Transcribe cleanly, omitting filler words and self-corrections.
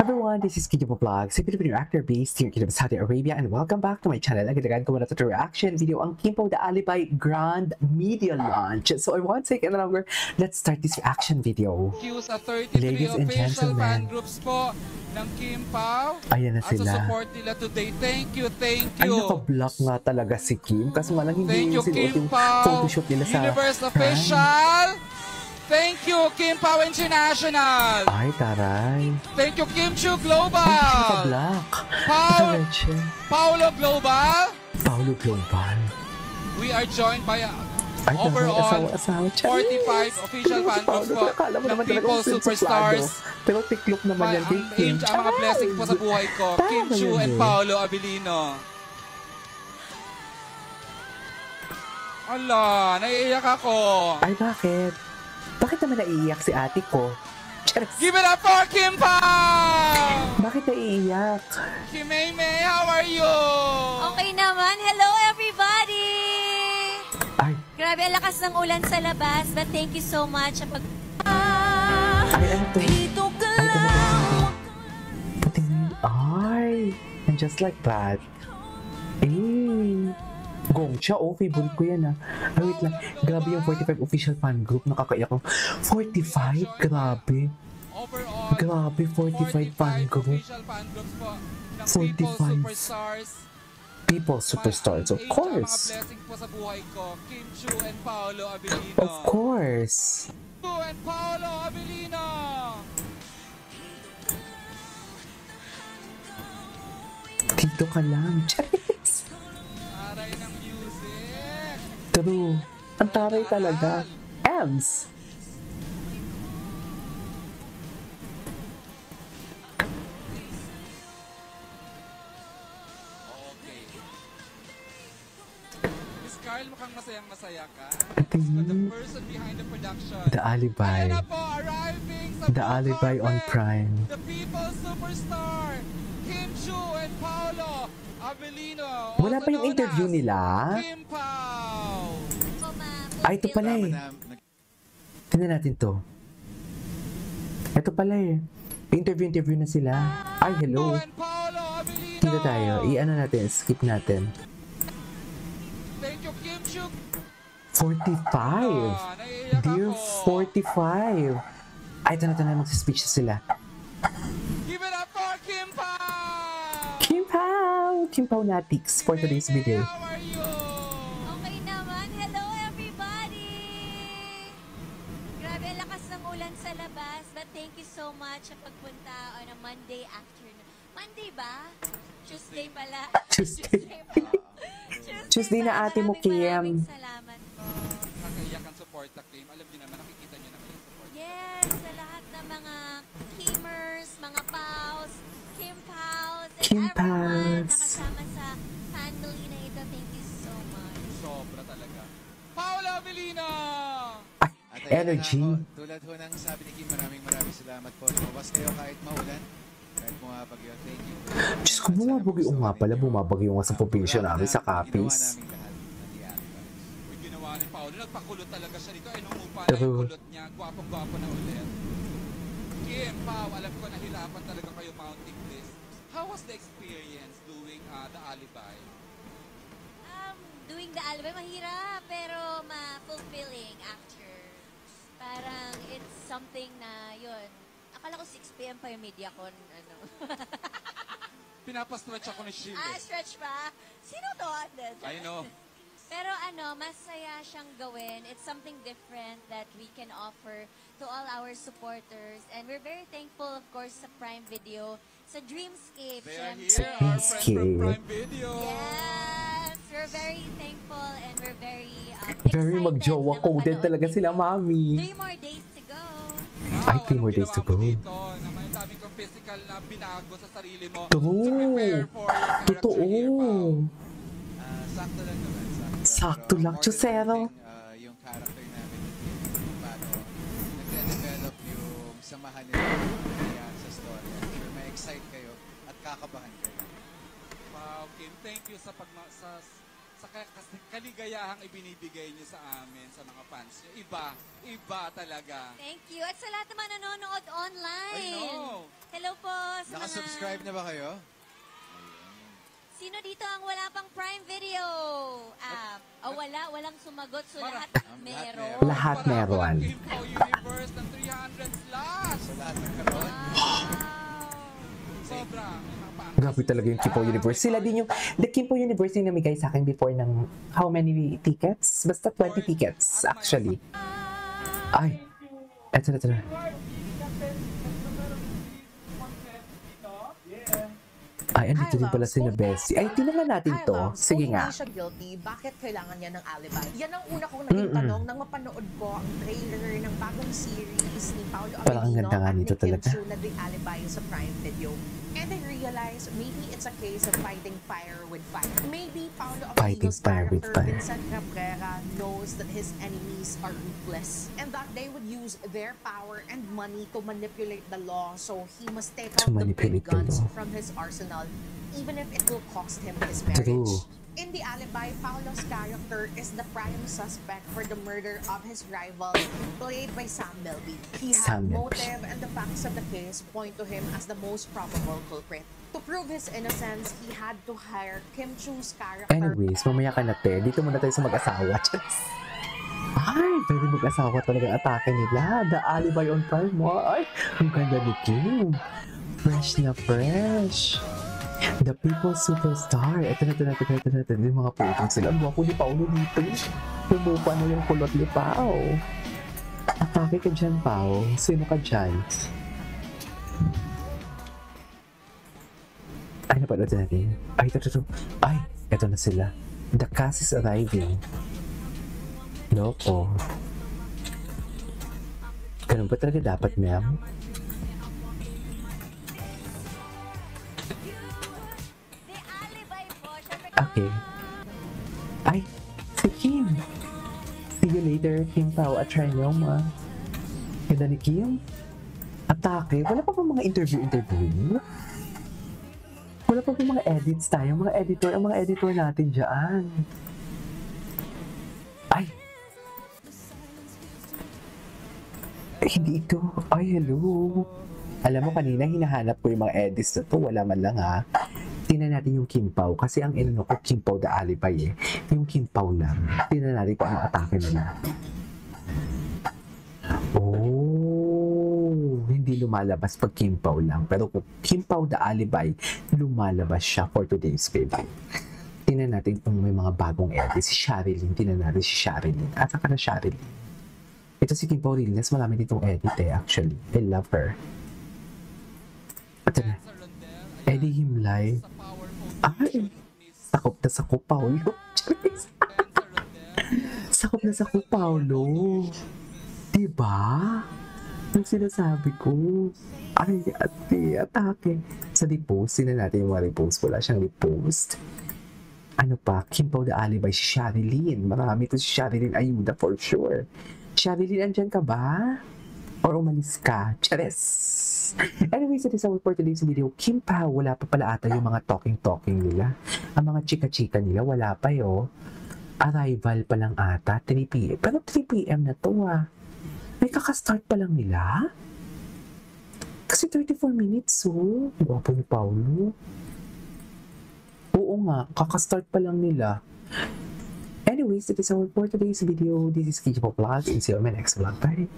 everyone, this is Kijibo Vlogs, a Filipino actor based here in Saudi Arabia, and welcome back to my channel. Agad-agad ko muna ito reaction video, ang Kimpo the Alibay Grand Media Launch. So I won't take any longer, let's start this reaction video. Sa 33 Ladies and official fan gentlemen, groups po ng Kimpaw. ayan na sila. At sa support nila today. Thank you, thank Ay, you. naka-block nga talaga si Kim, kasi nga lang Thank hindi you, sinuot yung Kimpaw. photoshoot nila sa Universe Official. Thank you, Kimpaw International. Ay, taray. Thank you, Kimchu Global. Ay, naka-block. Paulo Global. Paulo Global. We are joined by Ay, overall asawa. 45 official fan groups po ng People Superstars. Pero tiklop naman yan kay Kim. Ang mga blessing po sa buhay ko, Kim Chu and Paolo Abilino. Ala, naiiyak ako. Ay, bakit? Bakit naman naiiyak si ate ko? Charas. Give it up for Kim Pao! Bakit naiiyak? Kim May, how are you? Okay naman. Hello, everybody! Ay, Grabe, ang lakas ng ulan sa labas. But thank you so much. ay, ano to? Dito ka Ay, ano lang. ba? Puting, ay, and just like that. Eh, Gongcha, oh, favorite ko yan ah. Ay, wait lang. Grabe yung 45 official fan group. Nakakaiyak ko. 45? Grabe. Overall, Grabe, 45 fan group. official fan groups po ng 45. People Superstars. People superstars, of Ang mga course. blessing po sa buhay ko, Kim Chu and Paolo Abilino. Of course. Chu and Paolo Abilino. Dito ka lang. Charis. Aray ng music. True. Ang taray talaga. Ems. Okay. Miss Carl, mukhang masayang-masaya ka. Ito The yung person behind the production. The Alibay. Ayan na po, arriving sa The blue Alibay on carpet, Prime. The People Superstar, Kim Chu and Paolo Abilino. Wala also pa yung known interview as nila. Kim Pao. Ay, ito pala eh. Tingnan natin to. Ito pala eh. Interview na sila. Ay, hello. And Paolo Abilino. Dito tayo. I-ano natin. Skip natin. Thank you, Kim Chu. 45. Naiiyak Dear ako. 45. Ay, ito na. Magsispeech na sila. Give it up for Kim Pao. Kim Pao Natix for today's video. How are you? Okay naman. Hello, everybody! Grabe, ang lakas ng ulan sa labas. But thank you so much sa pagpunta on a Monday afternoon. Monday ba? Tuesday pala. Tuesday. pala. Tuesday na ate mo, Maraming Kim. salamat po. Nakaiyak ang support na Kim. Alam niyo naman, nakikita niyo naman yung support. Yes, sa lahat ng mga Kimers, mga Paus, Kim Paus, and Kim everyone Paus. nakasama sa family na ito. Thank you so much. Sobra talaga. Paolo Abilino! Ay, At ayun energy. na nga po, tulad ho ng sabi ni Kim, maraming salamat po. Lumabas kayo kahit maulan, kahit bumabagyo. Thank you. Diyos ko, bumabagyo nga pala. Bumabagyo nga sa probinsya namin sa Ginawa Capiz. namin lahat ng Diatta. Uy, ginawa ni Paolo. Nagpakulot talaga siya dito. Ay, numupa na Pero- yung kulot niya. Gwapong-gwapo na ulit. Kim, Pao, alam ko nahirapan talaga kayo mounting this. How was the experience doing the Alibay? Doing the Alibay, mahirap, pero ma-fulfilling after. Parang it's something na, yun. Akala ko 6 p.m. pa yung MediaCon, ano. Pinapastretch ako ni Shield. Stretch pa? Sino to? I know. Pero ano, masaya siyang gawin. It's something different that we can offer to all our supporters. And we're very thankful, of course, sa Prime Video, sa Dreamscape, They are syempre. here, our friends from Dreamscape. Prime Video. Yes! We're very thankful and we're very Very excited magjowa na coded mapanood talaga sila, ninyo. mami. 3 more days to go. Ay, Wow, 3 more days to ginawa mo go. dito na may dami kong physical na binago sa sarili mo. True. To prepare for your character Totoo. here, Pao. Sakto lang naman. Sakto Pero lang, more than Chusero. anything, yung character namin ni Kim, kung paano nagde-develop yung samahan nila nangyayari sa story. I'm sure may excite kayo at kakabahan kayo. Wow, Kim, thank you sa kaligayahang ibinibigay niyo sa amin, sa mga fans niyo. Iba talaga. Thank you. At sa lahat naman nanonood online. I know. Hello po sa mga... Nakasubscribe na ba kayo? Sino dito ang wala pang Prime Video app? Walang sumagot. So lahat meron. Lahat meron. Kimpaw Universe ng 300 slots. So lahat ng karoon. Sobra. Grabe talaga yung Kimpo Universe. Sila din yung, the Kimpo Universe yung namigay sa akin before ng how many tickets? Basta 20 tickets, actually. Ay, eto na. Ay, andito din pala si Bessie. Ay, tingnan natin to. Sige nga. Kung hindi siya guilty, bakit kailangan niya ng alibi? Yan ang una kong naging tanong nang mapanood ko ang trailer ng bagong series ni Paolo Parang ang Avellino ganda nga at ni nito Kim talaga. Chiu na The Alibi sa Prime Video. And I realized maybe it's a case of fighting fire with fire. Maybe Paolo Fighting Avellino's fire with character fire. Vincent Cabrera knows that his enemies are ruthless and that they would use their power and money to manipulate the law, so he must take To out the big manipulate the guns law. from his arsenal, even if it will cost him his marriage. True. In The Alibi, Paolo's character is the prime suspect for the murder of his rival, played by Sam Melby. He had Sam Melby. motive, and the facts of the case point to him as the most probable culprit. To prove his innocence, he had to hire Kim Chiu's character. Anyways, mamaya ka na, te. Dito muna tayo sa mag-asawa. Ay, pwede mag-asawa talaga ang atake nila. The Alibi on Prime. Ay, ang ganda ni Kim. Fresh na fresh. The People's Superstar. Ito na. Yung mga putong sila. Ang gwapo ni Paolo dito. Lumupa na yung kulot ni Pao. Atake ka dyan, Pao. Sino ka dyan? Ay, napanood natin. Ay, ito. Ay, ito na sila. The cast is arriving. Loko. Ganun ba talaga dapat, ma'am? The Alibi po. Syempre, Okay. Ay, si Kim. See you later, Kim Pao at Trinoma. Ganda ni Kim. Atake. Wala pa ba mga interview? Wala pa ba mga edits tayo? Mga editor natin dyan. Ay. Hindi ito. Ay, hello. Alam mo, kanina hinahanap ko yung mga edits na to. Wala man lang, ha. Tingnan natin yung Kim Pao. Kasi ang inano ko, Kim Pao The Alibi, eh. Yung Kim Pao lang. Tingnan natin kung ano atake nila. Oh, hindi lumalabas pag Kim Pao lang. Pero kung Kim Pao The Alibi, lumalabas siya for today's video. Tingnan natin kung may mga bagong edit. Si Sharilyn, tingnan natin si Sharilyn. At saka na Sharilyn. Ito si Kim Pao Riles, marami ditong edit eh, actually. I love her. Ito na. Eddie Himlay. Ay, sakop na sakop, Paolo. Sakop na sakop, Paolo. Diba? Yung sinasabi ko. Ay, ate, atake. Sa repost, sila natin yung mga repost. Wala siyang repost. Ano pa? Kim Pao The Alibi, si Sharilyn. Marami ito si Sharilyn Ayuda for sure. Sharilyn, andyan ka ba? Or umalis ka? Chares! Anyways, it is all for today's video. Kim Pao, wala pa pala ata yung mga talking nila. Ang mga chika-chika nila, wala pa yo. Arrival pa lang ata, 3 p.m. Pero 3 p.m. na to ah. May kakastart pa lang nila? Kasi 34 minutes oh. Gwapo ni Paolo. Oo nga, kakastart pa lang nila. Anyways, it is all for today's video. This is Kijipo Vlogs and see you on my next vlog. Bye!